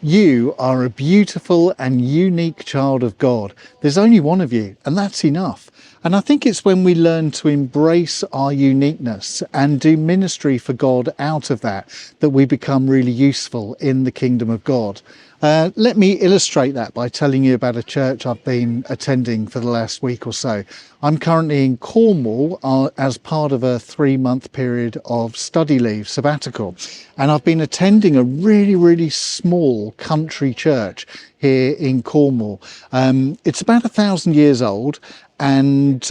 You are a beautiful and unique child of God. There's only one of you, and that's enough. And I think it's when we learn to embrace our uniqueness and do ministry for God out of that, that we become really useful in the kingdom of God. Let me illustrate that by telling you about a church I've been attending for the last week or so. I'm currently in Cornwall as part of a 3-month period of study leave, sabbatical. And I've been attending a really small country church here in Cornwall. It's about 1,000 years old and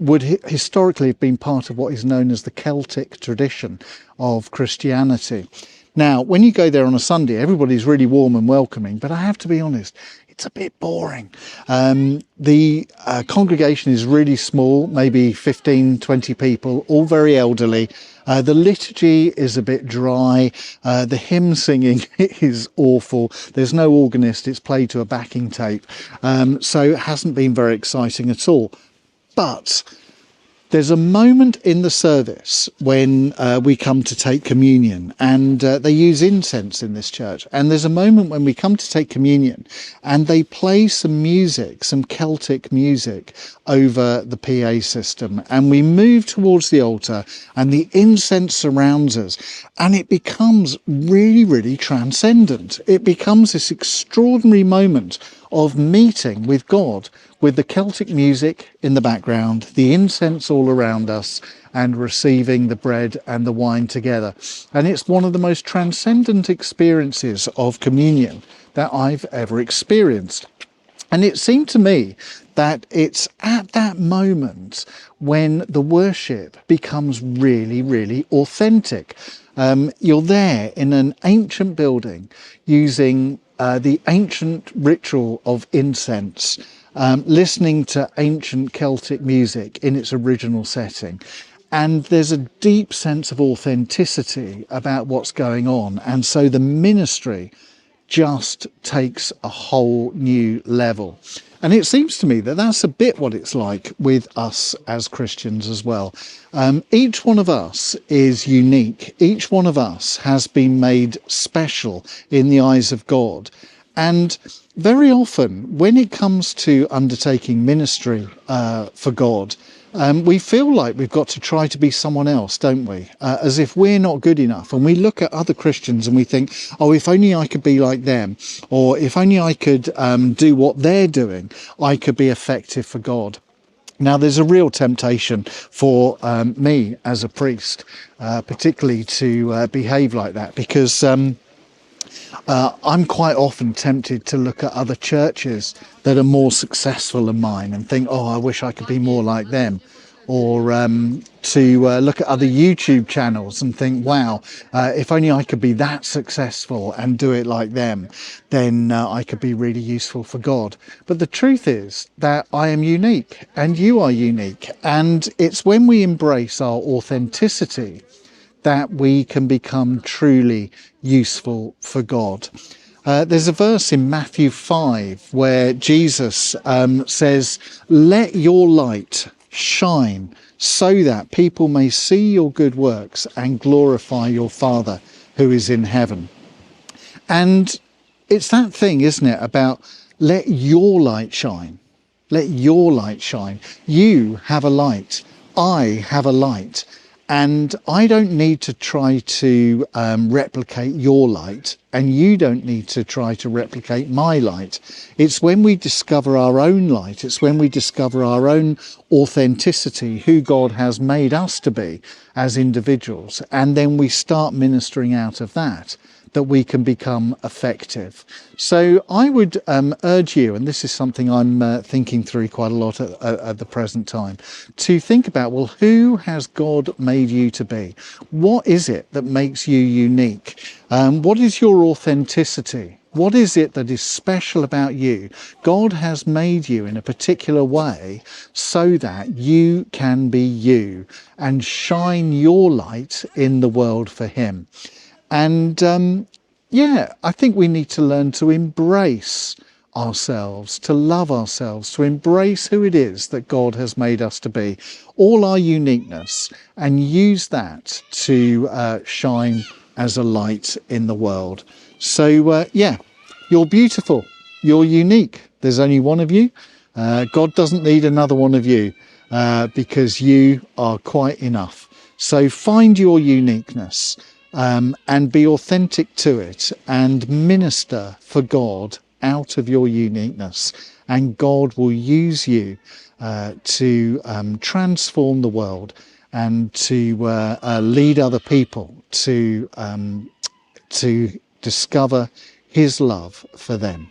would historically have been part of what is known as the Celtic tradition of Christianity. Now, when you go there on a Sunday, everybody's really warm and welcoming, but I have to be honest, it's a bit boring. The congregation is really small, maybe 15, 20 people, all very elderly. The liturgy is a bit dry. The hymn singing is awful. There's no organist. It's played to a backing tape. So it hasn't been very exciting at all. But there's a moment in the service when we come to take communion, and they use incense in this church. And there's a moment when we come to take communion and they play some music, some Celtic music over the PA system. And we move towards the altar and the incense surrounds us, and it becomes really transcendent. It becomes this extraordinary moment of meeting with God, with the Celtic music in the background, the incense all around us, and receiving the bread and the wine together. And it's one of the most transcendent experiences of communion that I've ever experienced. And it seemed to me that it's at that moment when the worship becomes really authentic. You're there in an ancient building using the ancient ritual of incense, listening to ancient Celtic music in its original setting. And there's a deep sense of authenticity about what's going on. And so the ministry just takes a whole new level. And it seems to me that that's a bit what it's like with us as Christians as well. Each one of us is unique. Each one of us has been made special in the eyes of God. And very often, when it comes to undertaking ministry for God, we feel like we've got to try to be someone else, don't we? As if we're not good enough. And we look at other Christians and we think, oh, if only I could be like them, or if only I could do what they're doing, I could be effective for God. Now, there's a real temptation for me as a priest, particularly to behave like that, because I'm quite often tempted to look at other churches that are more successful than mine and think, oh, I wish I could be more like them. Or to look at other YouTube channels and think, wow, if only I could be that successful and do it like them, then I could be really useful for God. But the truth is that I am unique and you are unique. And it's when we embrace our authenticity that we can become truly useful for God. There's a verse in Matthew 5 where Jesus says, let your light shine so that people may see your good works and glorify your Father who is in heaven. And it's that thing, isn't it, about let your light shine. Let your light shine. You have a light. I have a light. And I don't need to try to replicate your light, and you don't need to try to replicate my light. It's when we discover our own light, it's when we discover our own authenticity, who God has made us to be as individuals, and then we start ministering out of that, that we can become effective. So I would urge you, and this is something I'm thinking through quite a lot at the present time, to think about, well, who has God made you to be? What is it that makes you unique? What is your authenticity? What is it that is special about you? God has made you in a particular way so that you can be you and shine your light in the world for him. And I think we need to learn to embrace ourselves, to love ourselves, to embrace who it is that God has made us to be, all our uniqueness, and use that to shine as a light in the world. So, You're beautiful. You're unique. There's only one of you. God doesn't need another one of you because you are quite enough. So find your uniqueness and be authentic to it and minister for God out of your uniqueness. And God will use you to transform the world and to lead other people to discover his love for them.